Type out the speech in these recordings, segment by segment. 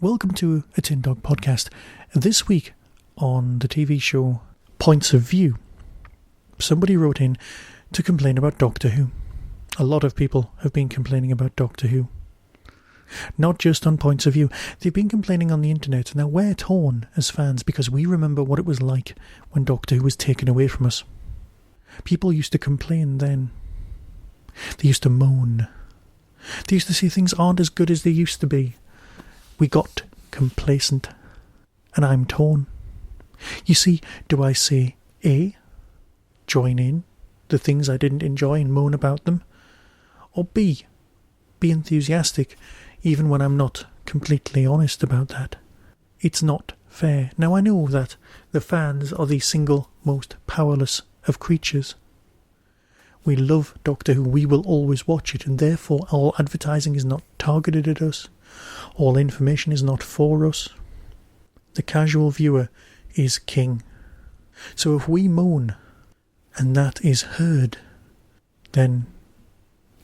Welcome to a Tin Dog podcast. This week on the TV show Points of View, somebody wrote in to complain about Doctor Who. A lot of people have been complaining about Doctor Who. Not just on Points of View, they've been complaining on the internet. Now we're torn as fans because we remember what it was like when Doctor Who was taken away from us. People used to complain then. They used to moan. They used to say things aren't as good as they used to be. We got complacent, and I'm torn. You see, do I say A, join in the things I didn't enjoy and moan about them, or B, be enthusiastic even when I'm not completely honest about that? It's not fair. Now I know that the fans are the single most powerless of creatures. We love Doctor Who, we will always watch it, and therefore all advertising is not targeted at us. All information is not for us. The casual viewer is king. So if we moan, and that is heard, then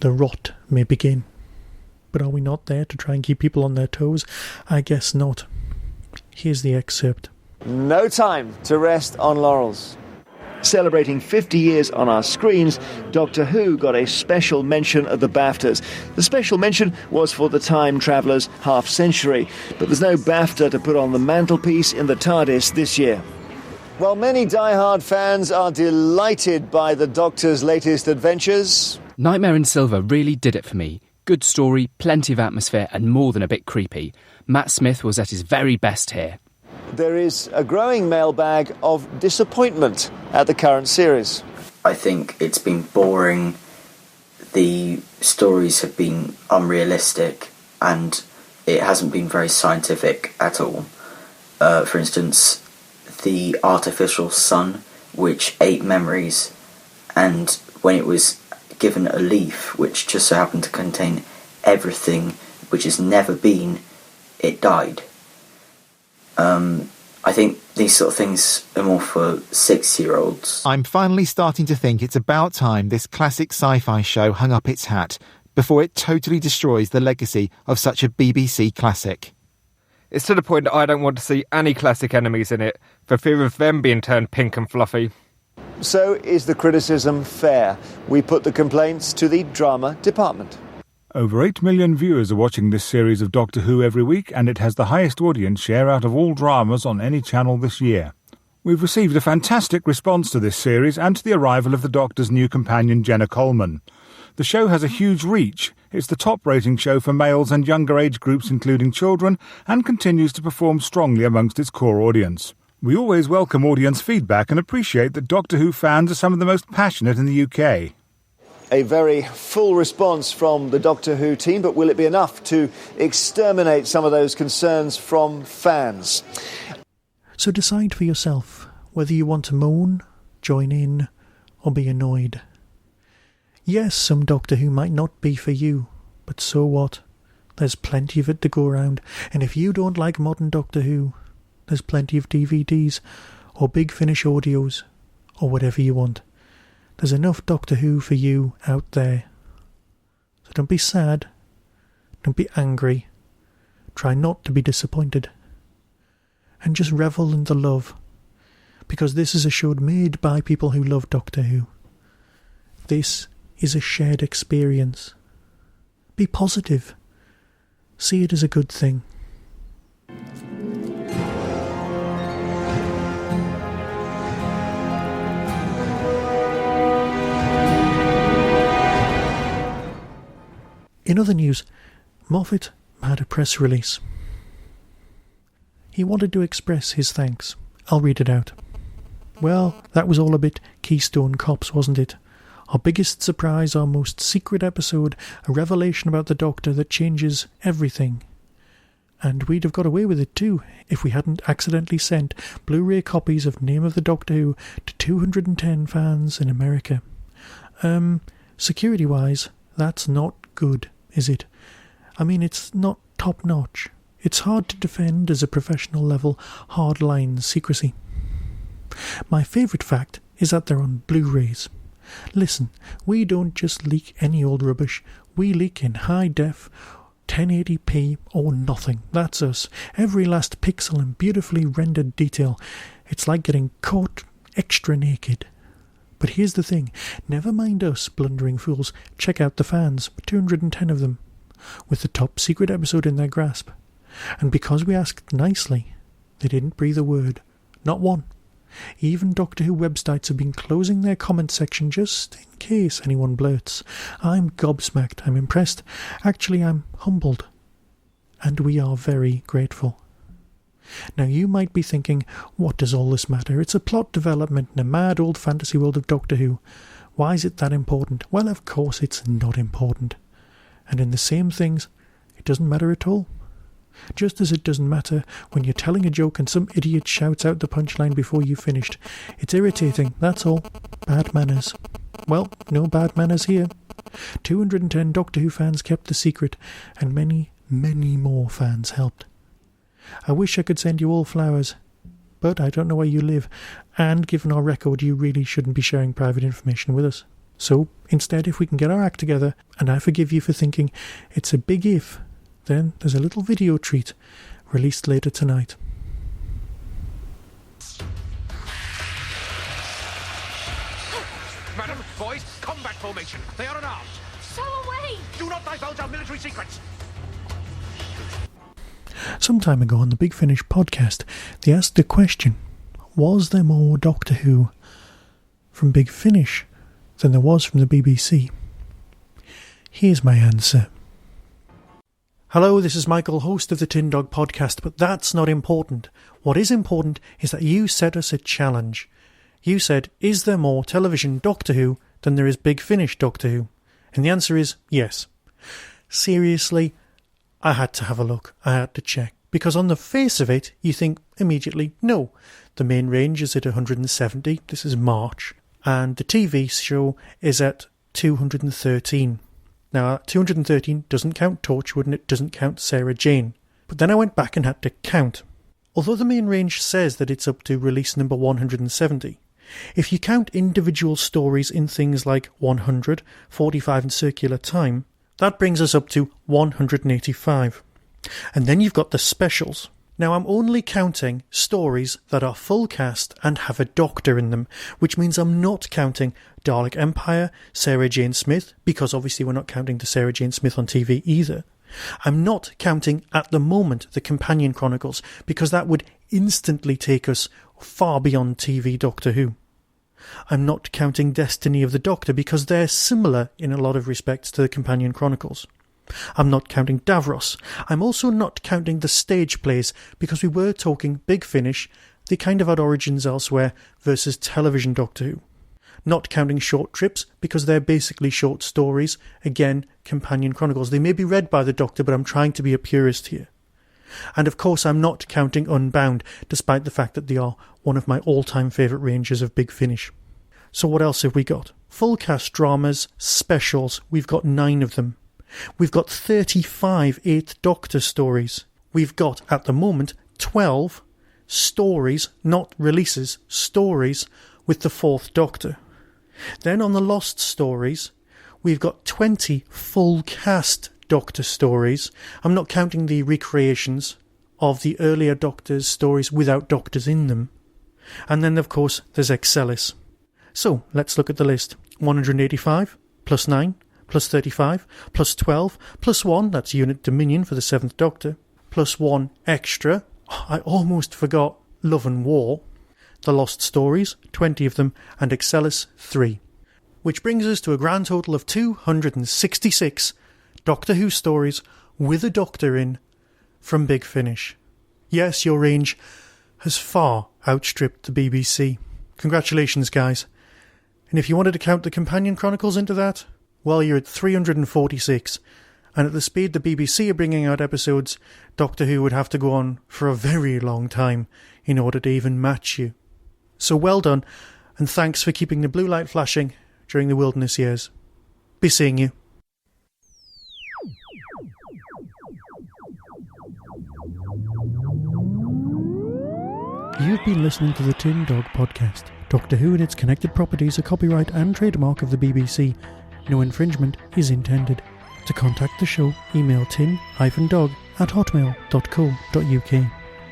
the rot may begin. But are we not there to try and keep people on their toes? I guess not. Here's the excerpt. No time to rest on laurels. Celebrating 50 years on our screens, Doctor Who got a special mention at the BAFTAs. The special mention was for the Time Traveller's half-century, but there's no BAFTA to put on the mantelpiece in the TARDIS this year. While many die-hard fans are delighted by the Doctor's latest adventures, Nightmare in Silver really did it for me. Good story, plenty of atmosphere, and more than a bit creepy. Matt Smith was at his very best here. there is a growing mailbag of disappointment at the current series. I think it's been boring, the stories have been unrealistic, and it hasn't been very scientific at all. For instance, the artificial sun, which ate memories, and when it was given a leaf, which just so happened to contain everything which has never been, it died. I think these sort of things are more for 6-year-olds. I'm finally starting to think it's about time this classic sci-fi show hung up its hat before it totally destroys the legacy of such a BBC classic. It's to the point that I don't want to see any classic enemies in it, for fear of them being turned pink and fluffy. So is the criticism fair? We put the complaints to the drama department. Over 8 million viewers are watching this series of Doctor Who every week, and it has the highest audience share out of all dramas on any channel this year. We've received a fantastic response to this series and to the arrival of the Doctor's new companion, Jenna Coleman. The show has a huge reach. It's the top-rating show for males and younger age groups, including children, and continues to perform strongly amongst its core audience. We always welcome audience feedback and appreciate that Doctor Who fans are some of the most passionate in the UK. A very full response from the Doctor Who team, but will it be enough to exterminate some of those concerns from fans? So decide for yourself whether you want to moan, join in, or be annoyed. Yes, some Doctor Who might not be for you, but so what? There's plenty of it to go around, and if you don't like modern Doctor Who, there's plenty of DVDs, or Big Finish audios, or whatever you want. There's enough Doctor Who for you out there. So don't be sad, don't be angry, try not to be disappointed, and just revel in the love, because this is a show made by people who love Doctor Who. This is a shared experience. Be positive. See it as a good thing. In other news, Moffat had a press release. He wanted to express his thanks. I'll read it out. Well, that was all a bit Keystone Cops, wasn't it? Our biggest surprise, our most secret episode, a revelation about the Doctor that changes everything. And we'd have got away with it too, if we hadn't accidentally sent Blu-ray copies of Name of the Doctor Who to 210 fans in America. Security-wise, that's not good, is it? I mean, it's not top-notch. It's hard to defend as a professional level, hard-line secrecy. My favourite fact is that they're on Blu-rays. Listen, we don't just leak any old rubbish. We leak in high def, 1080p or nothing. That's us. Every last pixel in beautifully rendered detail. It's like getting caught extra naked. But here's the thing. Never mind us, blundering fools. Check out the fans, 210 of them, with the top secret episode in their grasp. And because we asked nicely, they didn't breathe a word. Not one. Even Doctor Who websites have been closing their comment section just in case anyone blurts. I'm gobsmacked. I'm impressed. Actually, I'm humbled. And we are very grateful. Now, you might be thinking, what does all this matter? It's a plot development in a mad old fantasy world of Doctor Who. Why is it that important? Well, of course it's not important. And in the same things, it doesn't matter at all. Just as it doesn't matter when you're telling a joke and some idiot shouts out the punchline before you've finished. It's irritating, that's all. Bad manners. Well, no bad manners here. 210 Doctor Who fans kept the secret, and many, many more fans helped. I wish I could send you all flowers, but I don't know where you live, and given our record, you really shouldn't be sharing private information with us. So, instead, if we can get our act together, and I forgive you for thinking it's a big if, then there's a little video treat released later tonight. Madam, boys, combat formation. They are unarmed. So away! Do not divulge our military secrets. Some time ago on the Big Finish podcast, they asked the question, was there more Doctor Who from Big Finish than there was from the BBC? Here's my answer. Hello, this is Michael, host of the Tin Dog podcast, but that's not important. What is important is that you set us a challenge. You said, is there more television Doctor Who than there is Big Finish Doctor Who? And the answer is yes. Seriously, I had to have a look. I had to check. Because on the face of it, you think immediately, no. The main range is at 170. This is March. And the TV show is at 213. Now, 213 doesn't count Torchwood and it doesn't count Sarah Jane. But then I went back and had to count. Although the main range says that it's up to release number 170, if you count individual stories in things like 100, 45 and Circular Time, that brings us up to 185. And then you've got the specials. Now, I'm only counting stories that are full cast and have a Doctor in them, which means I'm not counting Dalek Empire, Sarah Jane Smith, because obviously we're not counting the Sarah Jane Smith on TV either. I'm not counting, at the moment, the Companion Chronicles, because that would instantly take us far beyond TV Doctor Who. I'm not counting Destiny of the Doctor, because they're similar in a lot of respects to the Companion Chronicles. I'm not counting Davros. I'm also not counting the stage plays, because we were talking Big Finish, they kind of had origins elsewhere, versus television Doctor Who. Not counting short trips, because they're basically short stories, again, Companion Chronicles. They may be read by the Doctor, but I'm trying to be a purist here. And of course I'm not counting Unbound, despite the fact that they are one of my all-time favourite ranges of Big Finish. So what else have we got? Full cast dramas, specials, we've got 9 of them. We've got 35 8th Doctor stories. We've got, at the moment, 12 stories, not releases, stories with the 4th Doctor. Then on the Lost stories, we've got 20 full cast Doctor stories. I'm not counting the recreations of the earlier Doctor's stories without Doctors in them. And then, of course, there's Excelis. So, let's look at the list. 185, plus 9, plus 35, plus 12, plus 1, that's Unit Dominion for the 7th Doctor, plus 1 extra. I almost forgot Love and War. The Lost Stories, 20 of them, and Excelis, 3. Which brings us to a grand total of 266 Doctor Who stories with a Doctor in from Big Finish. Yes, your range has far outstripped the BBC. Congratulations, guys. And if you wanted to count the companion chronicles into that, well, you're at 346. And at the speed the BBC are bringing out episodes, Doctor Who would have to go on for a very long time in order to even match you. So well done, and thanks for keeping the blue light flashing during the wilderness years. Be seeing you. You've been listening to the Tin Dog Podcast. Doctor Who and its connected properties are copyright and trademark of the BBC. No infringement is intended. To contact the show, email tin-dog@hotmail.co.uk.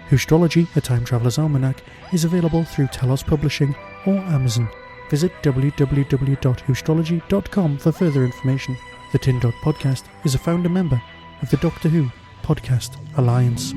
Whostrology, a Time Traveller's Almanac, is available through Telos Publishing or Amazon. Visit www.whostrology.com for further information. The Tin Dog Podcast is a founder member of the Doctor Who Podcast Alliance.